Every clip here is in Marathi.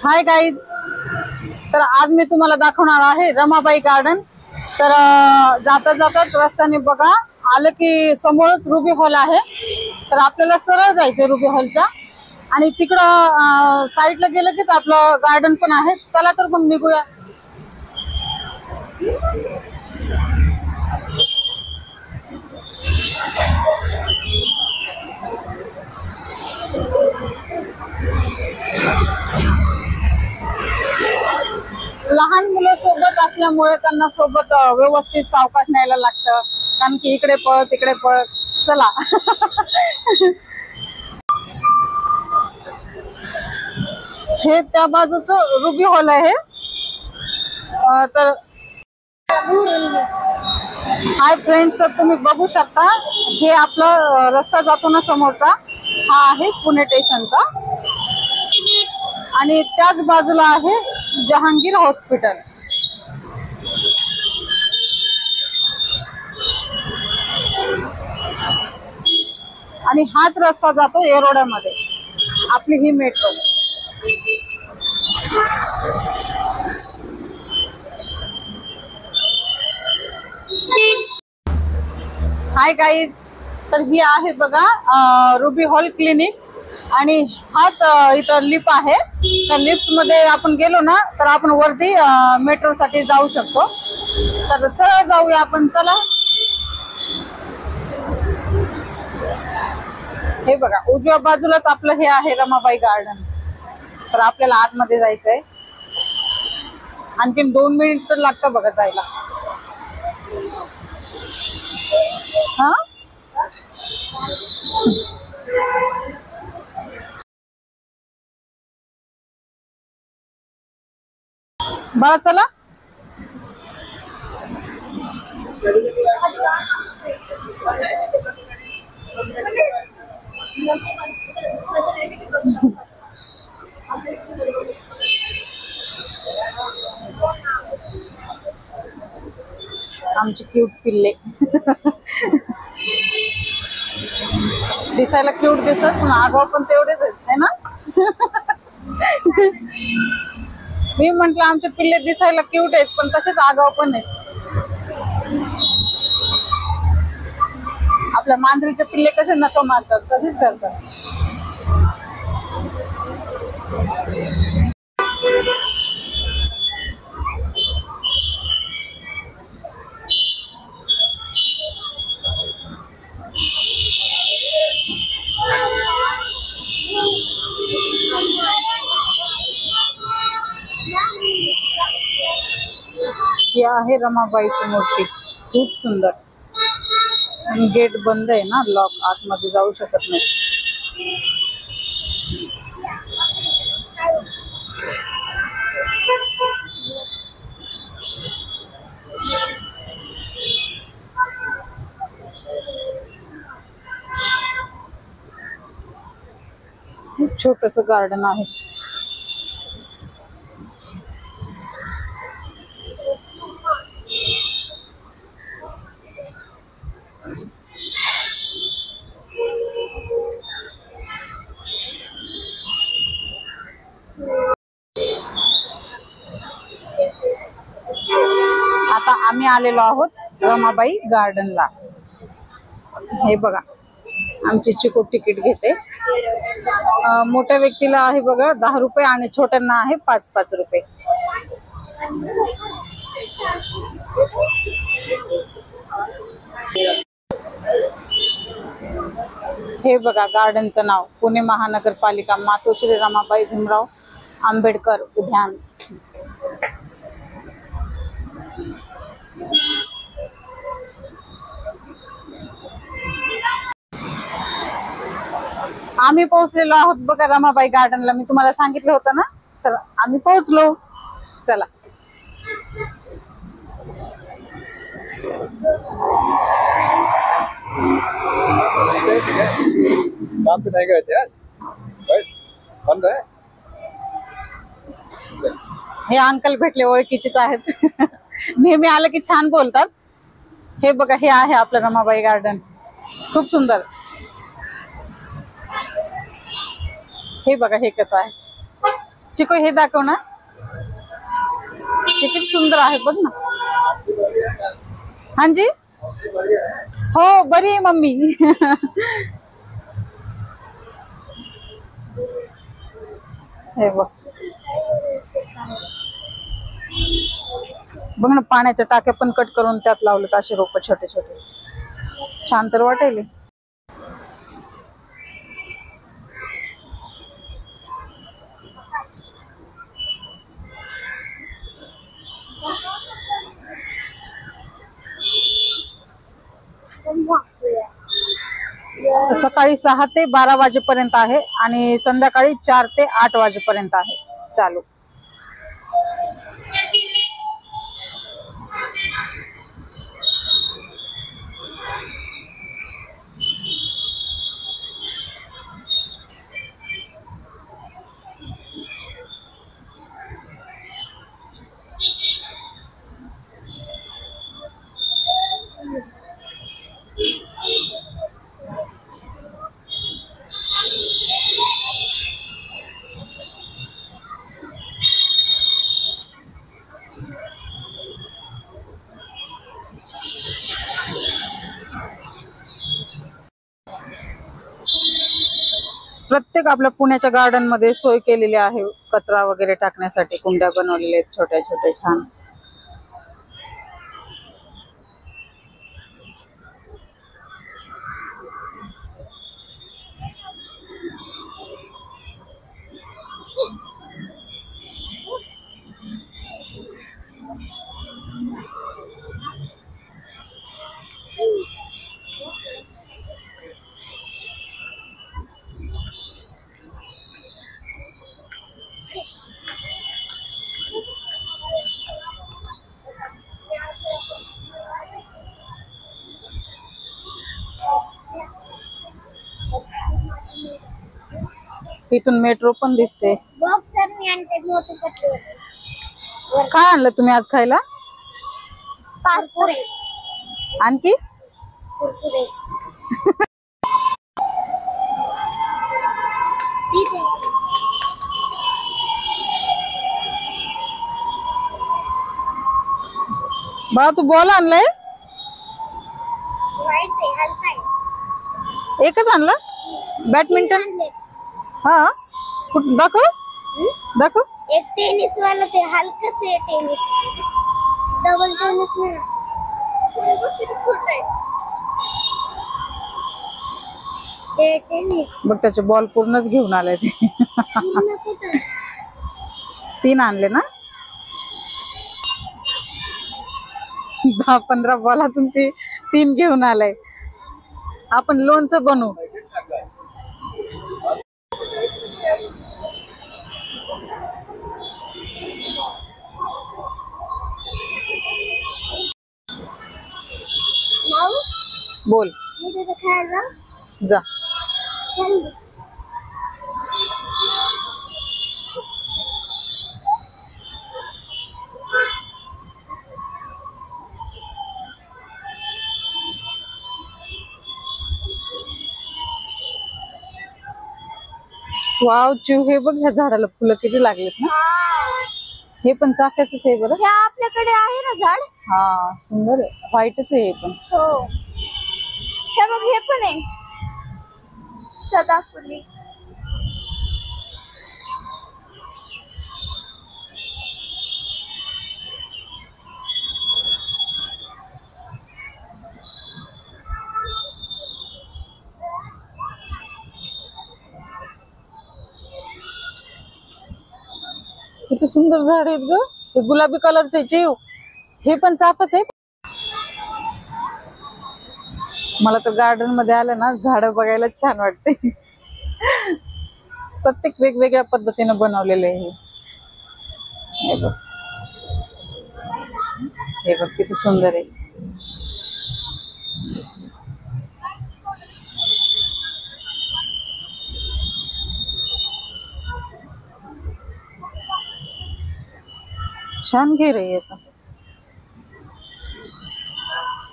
हाय गाईज, तर आज मी तुम्हाला दाखवणार आहे रमाबाई गार्डन। तर जाता जाताच रस्त्याने बघा आलं की समोरच रुबी हॉल आहे। तर आपल्याला सरळ जायचं रुबी हॉलच्या आणि तिकडं साईडला गेलं कीच आपलं गार्डन पण आहे। चला तर मग निघूया। लहान मुलं सोबत असल्यामुळे त्यांना सोबत व्यवस्थित सावकाश न्यायला लागतं, कारण की इकडे पळ तिकडे पळ। चला हे त्या बाजूचं रुबी हॉल आहे। तर हाय फ्रेंड्स, तर तुम्ही बघू शकता हे आपला रस्ता जातो ना समोरचा, हा आहे पुणे स्टेशनचा आणि त्याच बाजूला आहे जहांगीर हॉस्पिटल। आणि हाच रस्ता जातो येरोड्यामध्ये, आपली ही मेट्रो। हाय गाईज, तर ही आहे बघा रुबी हॉल क्लिनिक आणि हाच इथं लिफ्ट आहे। त्या लिफ्ट मध्ये आपण गेलो ना तर आपण वरती मेट्रो साठी जाऊ शकतो। तर सरळ जाऊया आपण, चला। हे बघा उजव्या बाजूलाच आपलं हे आहे रमाबाई गार्डन। तर आपल्याला आतमध्ये जायचंय, आणखीन 2 मिनिट तर लागतं बघा जायला। हा बघा, चला। आमची क्यूट पिल्ले दिसायला क्यूट दिसत, पण आगाऊ पण तेवढेच आहेत, है ना? मी म्हंटल आमचे पिल्ले दिसायला क्यूट आहेत पण तसेच आगाऊ पण आहेत। आपल्या मांजरीचे पिल्ले कसे नखं मारतात तसेच करतात। ही आहे रमाबाईची मूर्ती, खूप सुंदर। आणि गेट बंद आहे ना, लॉक, आतमध्ये जाऊ शकत नाही। खूप छोटस गार्डन आहे। आता आम्ही आलेलो आहोत रमाबाई गार्डनला। हे बघा आमची चिकू तिकीट घेते। मोठ्या व्यक्तीला आहे बघा 10 रुपये आणि छोट्यांना आहे 5-5 रुपये। हे बघा गार्डनचं नाव पुणे महानगरपालिका मातोश्री रमाबाई भीमराव आंबेडकर उद्यान। आम्ही पोहोचलेलो आहोत बघा रमाबाई गार्डनला। मी तुम्हाला सांगितलं होतं ना, तर आम्ही पोहोचलो। चला। काम पे नहीं गए थे आज? बंद है। हे अंकल भेटले, ओळखीचेच आहेत। नेहमी आलं की छान बोलतात। हे बघा हे आहे आपलं रमाबाई गार्डन, खूप सुंदर। हे बघा हे कसं आहे, चिको हे दाखव ना, किती सुंदर आहे बघ ना. हां जी, हो बरी आहे मम्मी. हे बघ बघ ना, पाण्याच्या टाक्या पण कट करून त्यात लावलेत असे रोप छोटे छोटे. छान तर वाटेल. सकाळी 6 ते 12 वाजेपर्यंत आहे आणि संध्याकाळी 4 ते 8 वाजेपर्यंत आहे चालू. प्रत्येक आपल्या पुण्याच्या गार्डन मध्ये सोय केलेली आहे कचरा वगैरे टाकण्यासाठी. कुंड्या बनवलेल्या आहेत छोट्या छोट्या छान. इथून मेट्रो पण दिसते. काय आणलं तुम्ही आज खायला? आणखी बा तू बॉल आणलाय? एकच आणला? बॅडमिंटन? हा दाखव दाखव. एक टेनिस वाला ते हलकच आहे. टेनिस डबल टेनिस नाही. छोटा आहे ते टेनिस. बघ त्याचे बॉल पूर्णच घेऊन आलाय ते. 3 आणले ना? 10-15 बॉलातून ते 3 घेऊन आलाय. आपण लोणचं बनवू. बोल. जा. वाव चू, हे बघ ह्या झाडाला फुलं किती लागलेत ना. हे पण चाफ्याच आहे बरं. हे आपल्याकडे आहे ना झाड. हा सुंदर आहे. व्हाईटच आहे हे पण. हो हे बघ हे पण आहे सदाफुली. किती सुंदर झाड आहेत ग. हे गुलाबी कलरचे जीव. हे पण चाफच आहे. मला तर गार्डन मध्ये आलं ना झाड बघायला छान वाटते. प्रत्येक वेगवेगळ्या पद्धतीने बनवलेले आहे. हे बघ, हे बघ किती सुंदर आहे. छान घेर आहे याचा.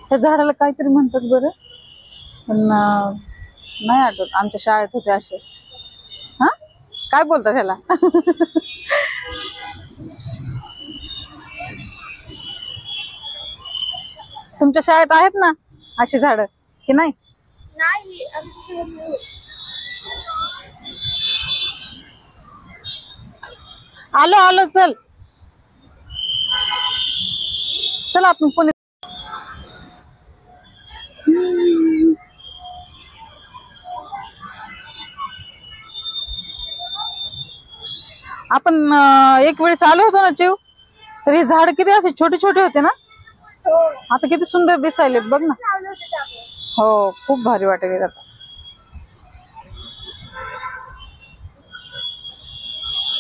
त्या झाडाला काहीतरी म्हणतात बरं, पण नाही आठवत. आमच्या शाळेत होते असे. हा काय बोलतात ह्याला? तुमच्या शाळेत आहेत ना अशी झाडं की नाही? नाही आमच्या शाळेत नाही. आलो आलो, चल चल आपण पुणे. आपण एक वेळेस आलो होतो ना चिव, तर हे झाड किती असे छोटे छोटे होते ना, हो आता किती सुंदर दिसायलेत बघ ना. लावलं होतं त्यामुळे. हो खूप भारी वाटेल आता.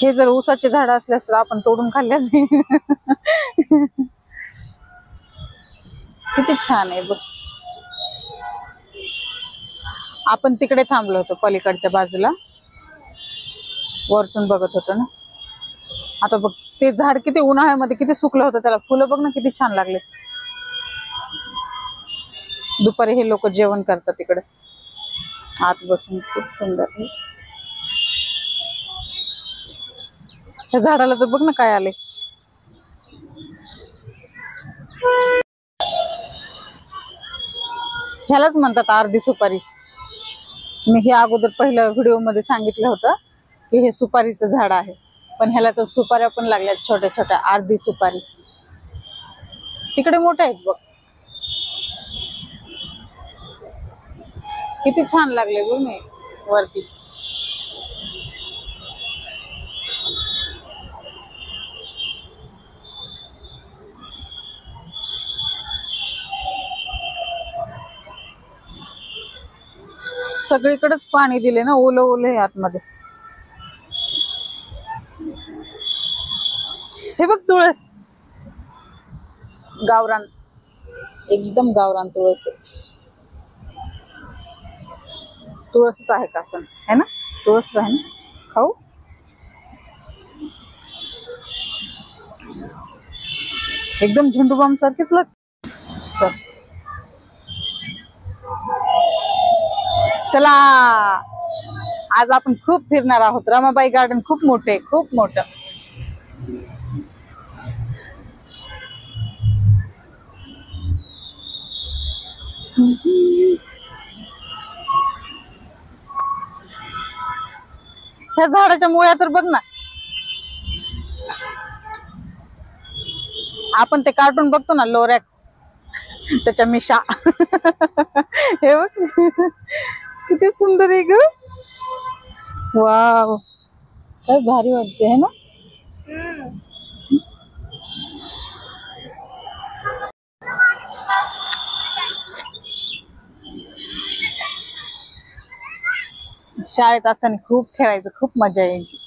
हे जर ऊसाचे झाड असल्यास तर आपण तोडून खाल्ले असते. किती छान आहे बघ. आपण तिकडे थांबलो होतो पलीकडच्या बाजूला, वरतून बघत होतो ना. आता बघ ते झाड किती उन्हाळ्यामध्ये किती सुकलं होतं, त्याला फुलं बघ ना किती छान लागले. दुपारी हे लोक जेवण करतात तिकडे आत बसून, खूप सुंदर. त्या झाडाला तर बघ ना काय आले. ह्यालाच म्हणतात अर्धी सुपारी. मी हे अगोदर पहिल्या व्हिडिओ मध्ये सांगितलं होतं की हे सुपारीचं झाड आहे, पण ह्याला तर सुपाऱ्या पण लागल्यात छोट्या छोट्या, अर्धी सुपारी. तिकडे मोठ्या आहेत बघ, किती छान लागले बघ मी वरती. सगळीकडेच पाणी दिले ना, ओलं ओलं आहे आतमध्ये. हे बघ तुळस, गावरान, एकदम गावरान तुळस आहे. तुळसच आहे का आपण, है ना, तुळस आहे ना, खाऊ. एकदम झेंडूबाम सारखीच लागते. चल चला, आज आपण खूप फिरणार आहोत. रमाबाई गार्डन खूप मोठे, खूप मोठं. ह्या झाडाच्या मुळ्या तर बघ ना, आपण ते कार्टून बघतो ना लोरॅक्स, त्याच्या मिशा. हे बघ किती सुंदर आहे ग. वाव, काय भारी वाटते है ना. शाळेत असताना खूप खेळायचं, खूप मजा यायची.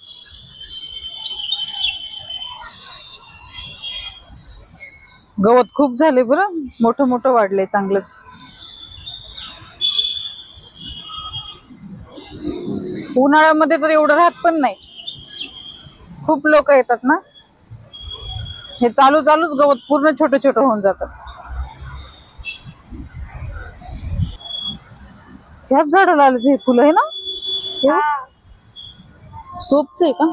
गवत खूप झाले बरं, मोठं मोठं वाढलंय चांगलंच. उन्हाळ्यामध्ये तर एवढं राहत पण नाही, खूप लोक येतात ना. हे चालू चालूच गवत पूर्ण छोटं छोटं होऊन जातं. ह्याच झाडाला आले हे फुलं आहे ना, सोपच आहे का?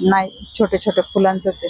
नाही, छोटे छोटे फुलांच आहे.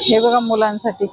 हे बघा मुलांसाठी.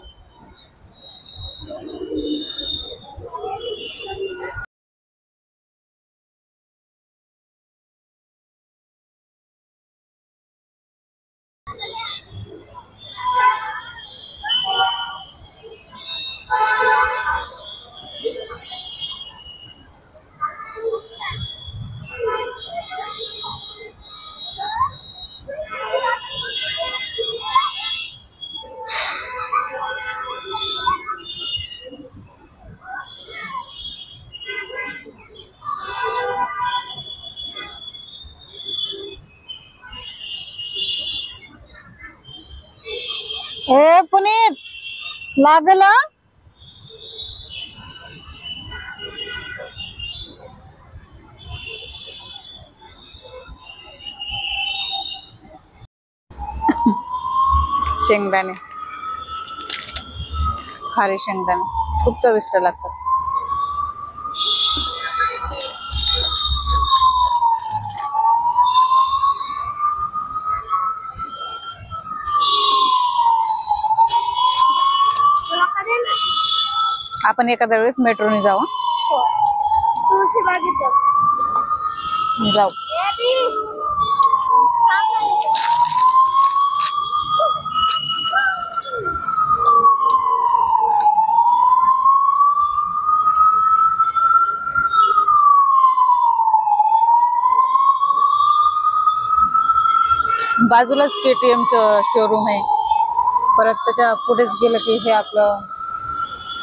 हे पुनीत लागला. शेंगदाणे, खारे शेंगदाणे खूप चविष्ट लागतात. आपण एखाद्या वेळेस मेट्रोने जाऊ. जाऊ. बाजूलाच KTM चं शोरूम आहे. परत त्याच्या पुढेच गेलं की हे आपलं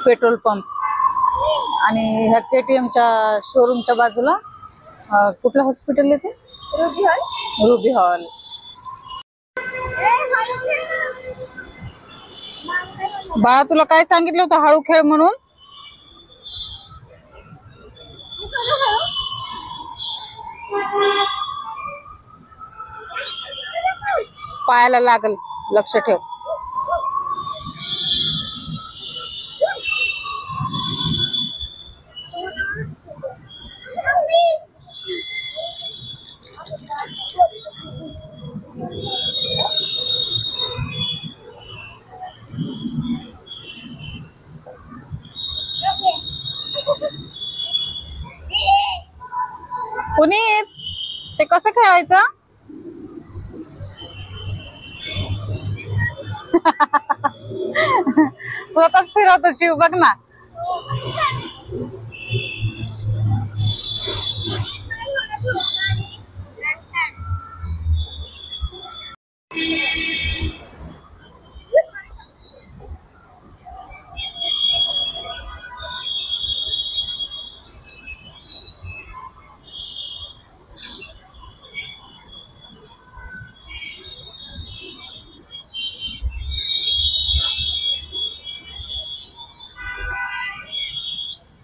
पेट्रोल पंप. आणि ह्या KTMच्या शोरूमच्या बाजूला कुठलं हॉस्पिटल आहे ते? Ruby hall. बाळा तुला काय सांगितलं होतं हळू खेळ म्हणून? पायाला लागल, लक्ष ठेव. पुनीत ते कसं खेळायचं? स्वतःच फिरवतो जीव बघ ना.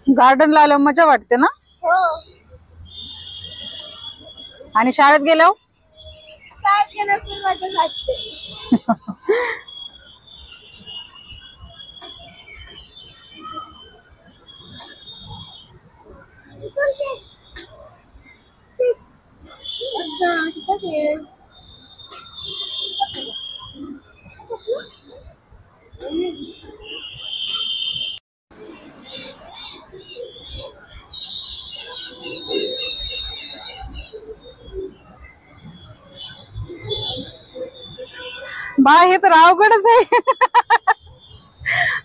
गार्डनला आल्यावर मजा वाटते ना. आणि शाळेत गेल्यावर बाळा हे तर अवघडच आहे.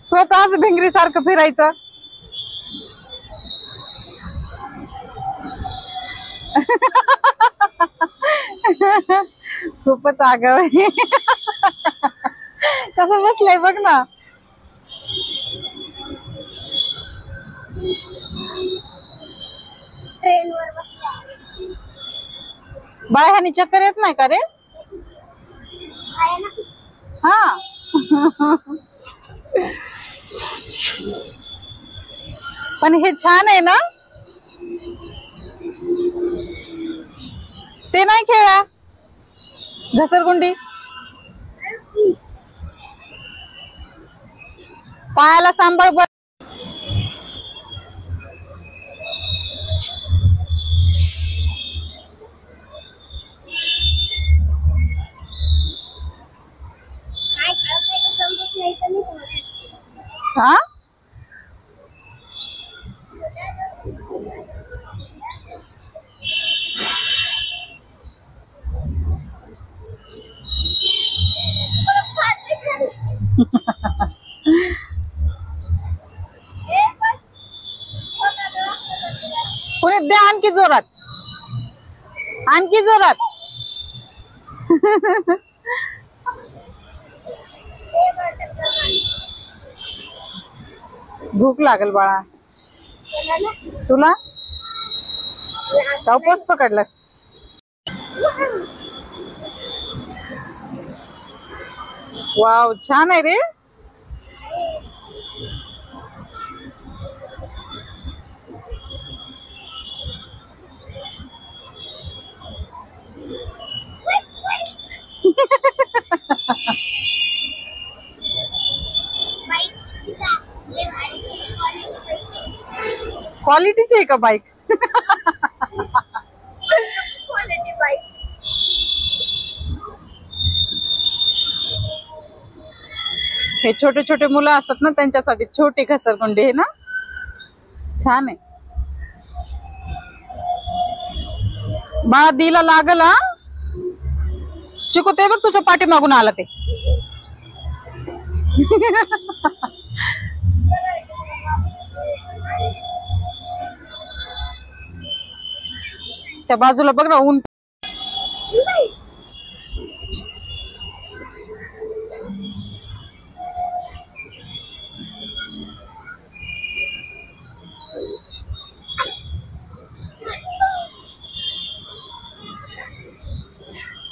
स्वतःच भिंगरी सारखं फिरायचं. खूपच आगाऊ आहे. कसं बसलंय बघ ना. ट्रेनवर बसला. बाळा ह्यानी चक्कर येत नाही का रे? हा. पण हे छान आहे ना. ते नाही खेळा घसरगुंडी. पायाला सांभाळ बघ. हा पुणे द्या आणखी जोरात, आणखी जोरात. भूक लागल बाळा तुला. उपवास पकडलास. वाव, छान आहे रे. क्वालिटीची आहे का बाईक? Quality bike. हे छोटे छोटे मुलं असतात ना, त्यांच्यासाठी छोटी घसरगुंडी आहे ना. छान आहे. बाळा दिला लागल हा. चिकू ते बघ तुझ्या पाठीमागून आला ते. त्या बाजूला बघ ना ऊन.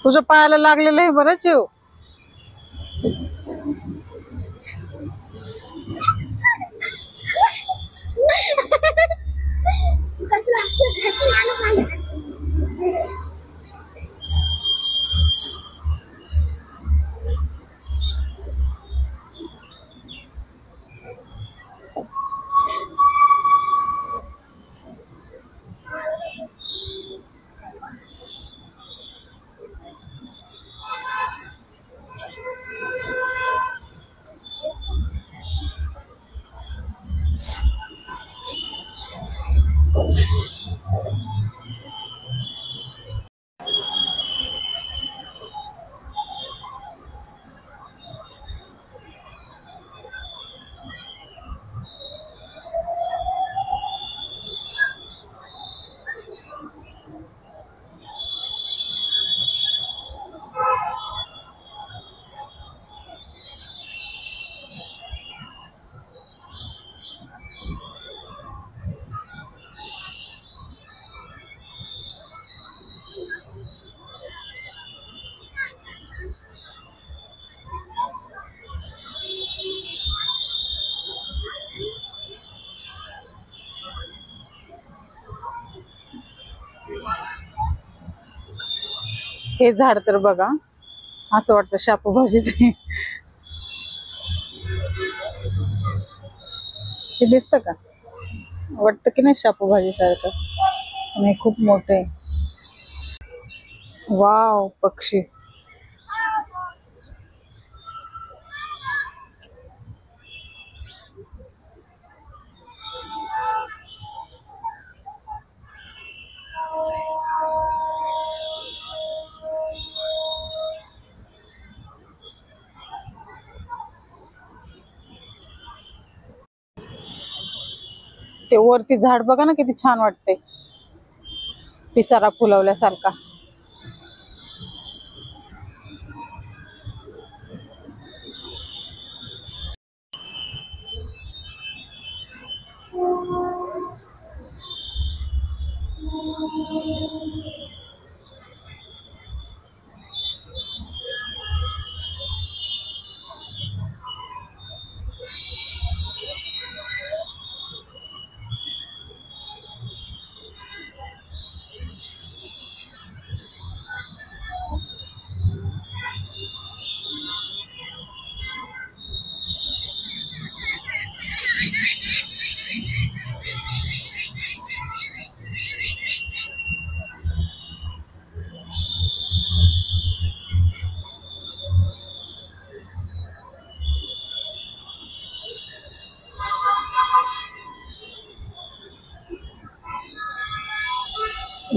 तुझ्या पायाला लागलेलं आहे बरं चिव. हे झाड तर बघा, असं वाटतं शापू भाजीच आहे. हे दिसतं का? वाटतं की नाही शापू भाजी सारखं. आणि खूप मोठे. वाव, पक्षी. ते वरती झाड बघा ना, किती छान वाटते. पिसारा फुलवल्यासारखा.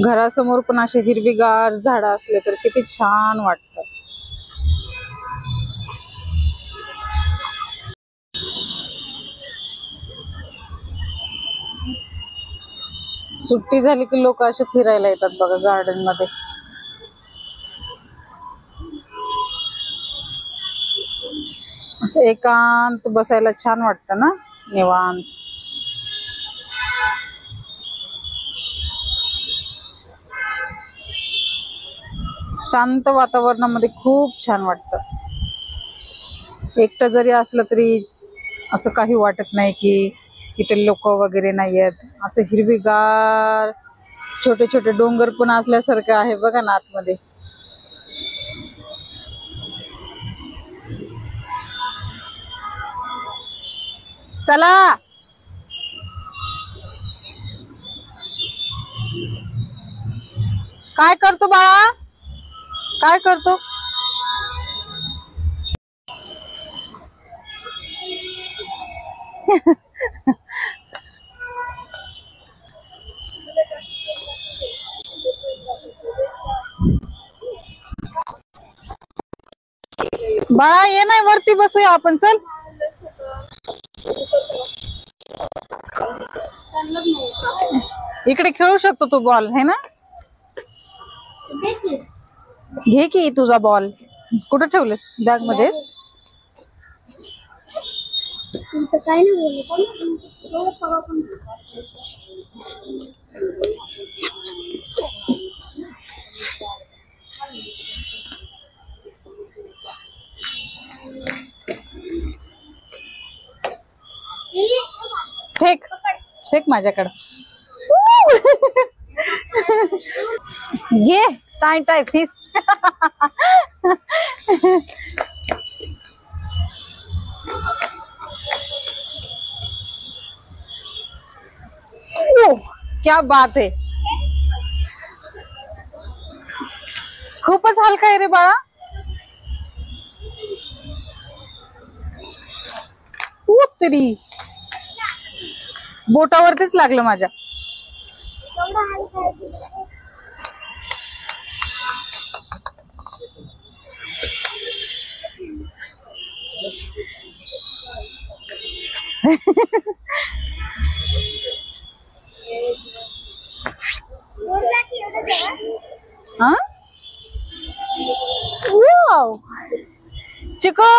घरासमोर पण असे हिरवीगार झाड असले तर किती छान वाटतं. सुट्टी झाली की लोक असे फिरायला येतात बघा गार्डन मध्ये. असं एकांत बसायला छान वाटतं ना, निवांत. शांत वातावरणामध्ये खूप छान वाटतं. एकटं जरी असलं तरी असं काही वाटत नाही की इथे लोक वगैरे नाही आहेत. असं हिरवीगार छोटे छोटे डोंगर पण असल्यासारखं आहे बघा ना आतमध्ये. चला काय करतो बाळा, काय करतो? बाळा ये नाही, वरती बसूया आपण, चल. इकडे खेळू शकतो तू बॉल, है ना? घे की तुझा बॉल. कुठे ठेवलेस? बॅग मध्ये. काय नाही फेक फेक माझ्याकडं. घे टाय टाय फिस. क्या बात है. खूपच हलका आहे रे बाळा. तरी बोटावरतीच लागलं माझ्या. हा वाव चिको.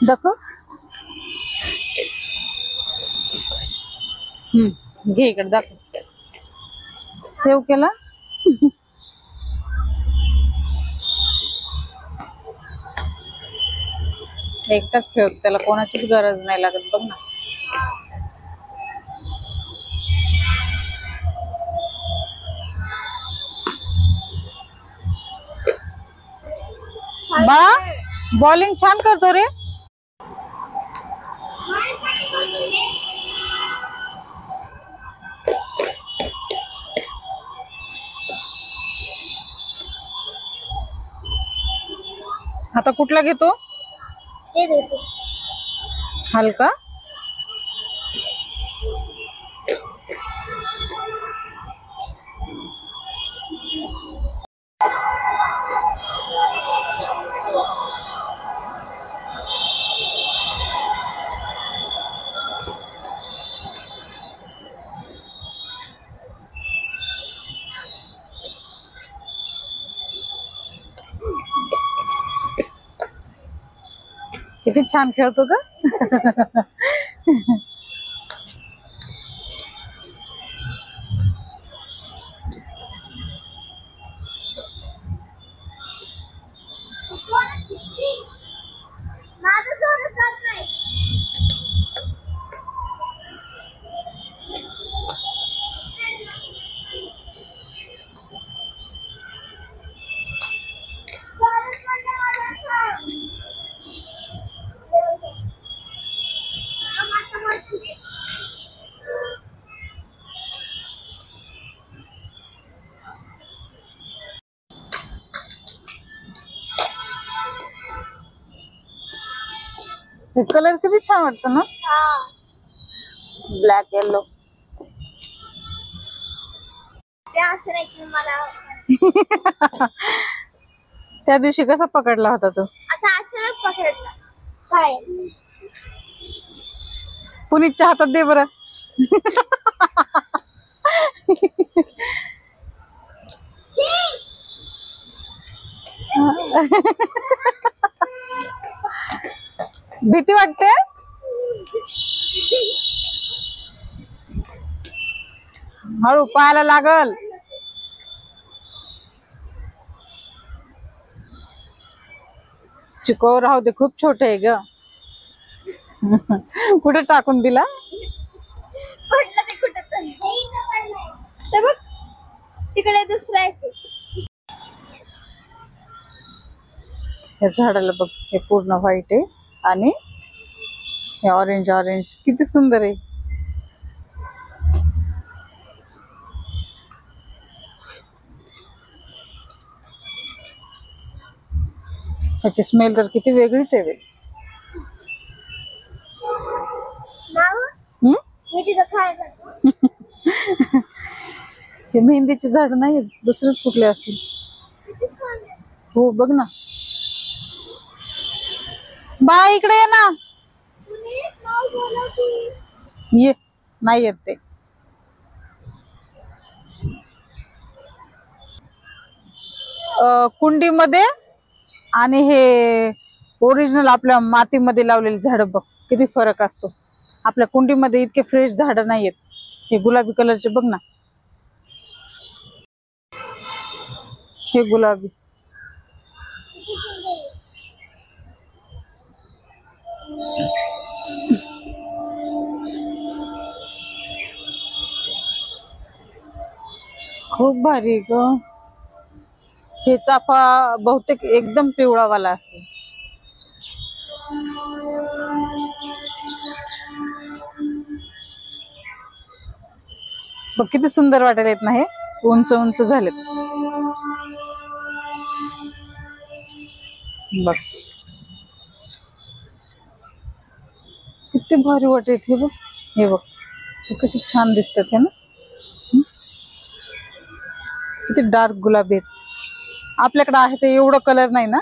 दाखव. घे इकडे दाखव. सेव केला. एकटाच खेळतो, त्याला कोणाचीच गरज नाही लागत बघ ना. बाळा बॉलिंग छान करतो रे. आता कुठला घेतो? हलका. किती छान खेळतो का. कलर किती छान वाटतो ना. Black yellow. त्या दिवशी कसा पकडला होता तो? असा अचानक पकडला. काय पुनीतच्या हातात दे बरं. भीती वाटते. हळू पायाला लागल. चिको राहू दे, खूप छोटे आहे ग. कुठे टाकून दिला? पडलं ते कुठं तरी. ते बघ तिकडे दुसरा आहे. या झाडाला बघ, हे पूर्ण व्हाईट आहे आणि हे ऑरेंज ऑरेंज किती सुंदर आहे. ह्याची स्मेल तर किती वेगळीच आहे. हम्म? मी तिथं खायला. हे मेहंदीचे झाड नाही, दुसरेच कुठले असतील. हो बघ ना. बा इकडे ये ना. ये, नाही येत ते. कुंडीमध्ये आणि हे ओरिजिनल आपल्या मातीमध्ये लावलेले झाड बघ, किती फरक असतो. आपल्या कुंडीमध्ये इतके फ्रेश झाड नाहीयेत. हे गुलाबी कलरचे बघ ना, हे गुलाबी. खूप भारी ग. हे चाफा बहुतेक एकदम पिवळावाला असेल. बघ किती सुंदर वाटायला येत ना. हे उंच उंच झालेत बघ, किती भारी वाटत. हे बघ, हे बघ कशी छान दिसतात. हे ना किती डार्क गुलाबी आहेत. आपल्याकडे आहे ते एवढं कलर नाही ना,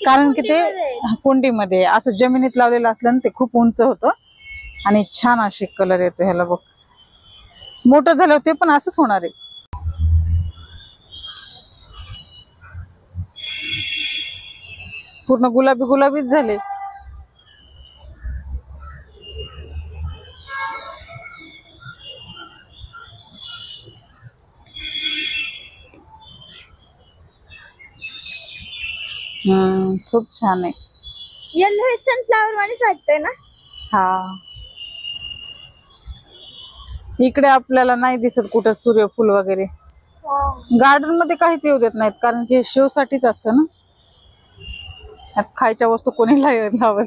कारण की ते कुंडीमध्ये असं जमिनीत लावलेलं असलं ना, ते खूप उंच होतं आणि छान असे कलर येतो ह्याला. बघ मोठं झालं ते पण असंच होणार आहे. पूर्ण गुलाबी गुलाबीच झाले. खूप छान आहे. येलो हे सनफ्लावर वाणीच वाटतंय ना. हा, इकडे आपल्याला नाही दिसत कुठं सूर्यफूल वगैरे. गार्डन मध्ये काहीच येऊ देत नाहीत, कारण की शो साठीच असतं ना. यात खायच्या वस्तू कोणी लावत.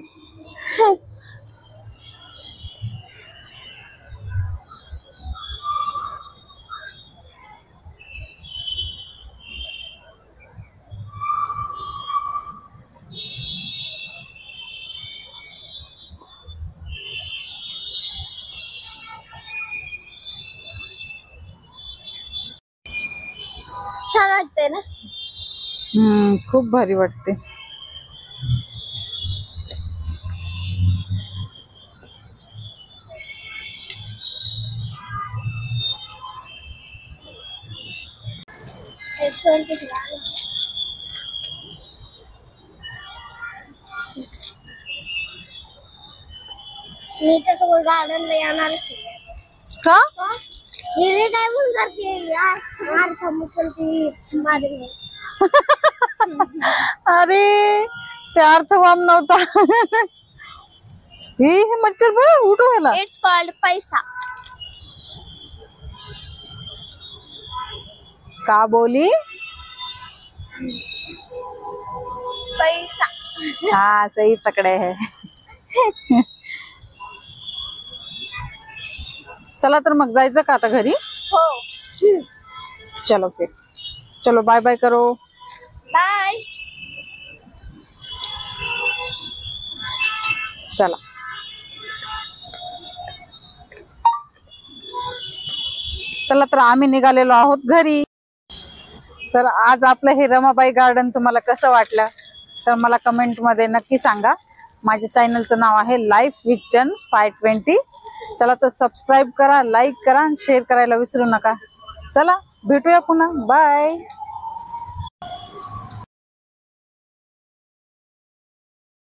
छान वाटतंय ना. खूप भारी वाटते. मी तर सगळं गार्डनला येणारच का? हिरे काय म्हणून करते यार. चलती माझे. अरे ते अर्थवाम नव्हता. हे मच्छर बघ उठू व्हायला. इट्स कॉल्ड पैसा. का बोली? पैसा. हाँ सही पकड़े है. चला तर मग जायचं का आता घरी? हो. चलो फिर, चलो बाय बाय करो. बाय. चला. चला तर आम्ही निघालेलो आहोत घरी. तर आज आपलं हे रमाबाई गार्डन तुम्हाला कसं वाटलं तर मला कमेंट मध्ये नक्की सांगा. माझ्या चॅनलचं नाव आहे लाईफ विथ चन 520. चला तर सबस्क्राईब करा, लाईक करा, शेअर करायला विसरू नका. चला भेटूया पुन्हा. बाय.